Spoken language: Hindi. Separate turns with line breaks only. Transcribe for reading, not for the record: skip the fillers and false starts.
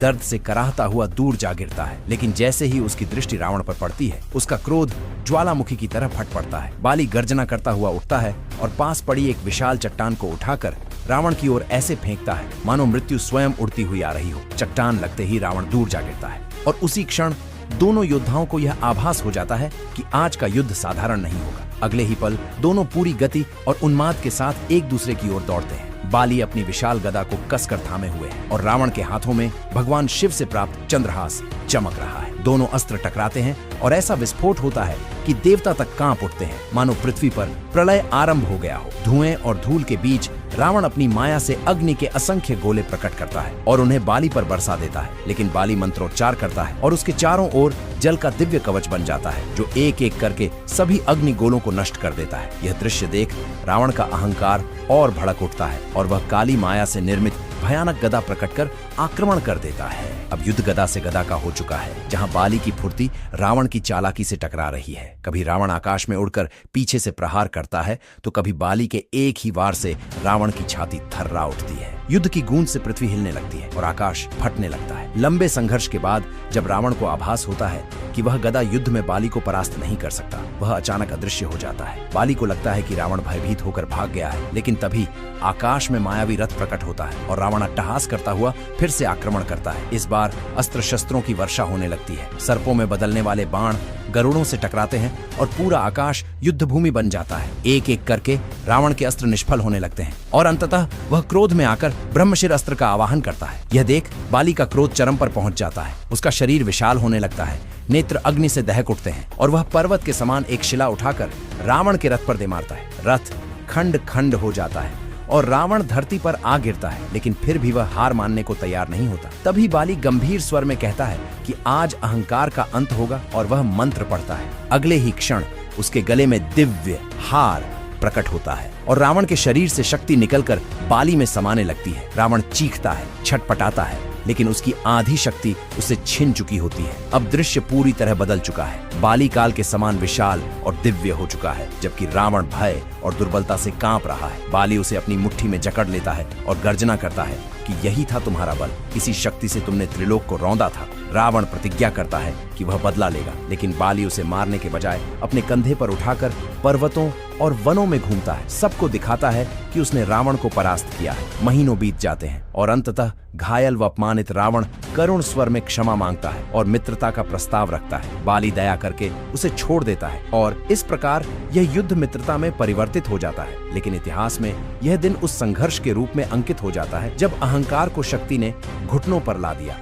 दर्द से कराहता हुआ दूर जा गिरता है, लेकिन जैसे ही उसकी दृष्टि रावण पर पड़ती है, उसका क्रोध ज्वालामुखी की तरह फट पड़ता है। बाली गर्जना करता हुआ उठता है और पास पड़ी एक विशाल चट्टान को उठाकर रावण की ओर ऐसे फेंकता है मानो मृत्यु स्वयं उड़ती हुई आ रही हो। चट्टान लगते ही रावण दूर जा गिरता है और उसी क्षण दोनों योद्धाओं को यह आभास हो जाता है कि आज का युद्ध साधारण नहीं होगा। अगले ही पल दोनों पूरी गति और उन्माद के साथ एक दूसरे की ओर दौड़ते हैं। बाली अपनी विशाल गदा को कसकर थामे हुए है और रावण के हाथों में भगवान शिव से प्राप्त चंद्रहास चमक रहा है। दोनों अस्त्र टकराते हैं और ऐसा विस्फोट होता है कि देवता तक कांप उठते हैं, मानो पृथ्वी पर प्रलय आरंभ हो गया हो। धुएं और धूल के बीच रावण अपनी माया से अग्नि के असंख्य गोले प्रकट करता है और उन्हें बाली पर बरसा देता है, लेकिन बाली मंत्रोच्चार करता है और उसके चारों ओर जल का दिव्य कवच बन जाता है जो एक एक करके सभी अग्नि गोलों को नष्ट कर देता है। यह दृश्य देख रावण का अहंकार और भड़क उठता है और वह काली माया से निर्मित भयानक गदा प्रकट कर आक्रमण कर देता है। अब युद्ध गदा से गदा का हो चुका है, जहां बाली की फुर्ती रावण की चालाकी से टकरा रही है। कभी रावण आकाश में उड़कर पीछे से प्रहार करता है तो कभी बाली के एक ही वार से रावण की छाती थर्रा उठती है। युद्ध की गूंज से पृथ्वी हिलने लगती है और आकाश फटने लगता है। लंबे संघर्ष के बाद जब रावण को आभास होता है कि वह गदा युद्ध में बाली को परास्त नहीं कर सकता, वह अचानक अदृश्य हो जाता है। बाली को लगता है कि रावण भयभीत होकर भाग गया है, लेकिन तभी आकाश में मायावी रथ प्रकट होता है और रावण अट्टहास करता हुआ फिर से आक्रमण करता है। इस बार अस्त्र शस्त्रों की वर्षा होने लगती है। सर्पों में बदलने वाले बाण गरुड़ों से टकराते हैं और पूरा आकाश युद्ध भूमि बन जाता है। एक एक करके रावण के अस्त्र निष्फल होने लगते हैं और अंततः वह क्रोध में आकर ब्रह्मशिर अस्त्र का आवाहन करता है। यह देख बाली का क्रोध चरम पर पहुंच जाता है। उसका शरीर विशाल होने लगता है, नेत्र अग्नि से दहक उठते हैं और वह पर्वत के समान एक शिला उठाकर रावण के रथ पर दे मारता है। रथ खंड खंड हो जाता है और रावण धरती पर आ गिरता है, लेकिन फिर भी वह हार मानने को तैयार नहीं होता। तभी बाली गंभीर स्वर में कहता है कि आज अहंकार का अंत होगा और वह मंत्र पढ़ता है। अगले ही क्षण उसके गले में दिव्य हार प्रकट होता है और रावण के शरीर से शक्ति निकलकर बाली में समाने लगती है। रावण चीखता है, छटपटाता है, लेकिन उसकी आधी शक्ति उसे छिन चुकी होती है। अब दृश्य पूरी तरह बदल चुका है। बाली काल के समान विशाल और दिव्य हो चुका है, जबकि रावण भय और दुर्बलता से कांप रहा है। बाली उसे अपनी मुट्ठी में जकड़ लेता है और गर्जना करता है कि यही था तुम्हारा बल, इसी शक्ति से तुमने त्रिलोक को रौंदा था। रावण प्रतिज्ञा करता है कि वह बदला लेगा, लेकिन बाली उसे मारने के बजाय अपने कंधे पर उठाकर पर्वतों और वनों में घूमता है। सबको दिखाता है कि उसने रावण को परास्त किया है। महीनों बीत जाते हैं और अंततः घायल व अपमानित रावण करुण स्वर में क्षमा मांगता है और मित्रता का प्रस्ताव रखता है। बाली दया करके उसे छोड़ देता है और इस प्रकार यह युद्ध मित्रता में परिवर्तित हो जाता है। लेकिन इतिहास में यह दिन उस संघर्ष के रूप में अंकित हो जाता है जब अहंकार को शक्ति ने घुटनों पर ला दिया।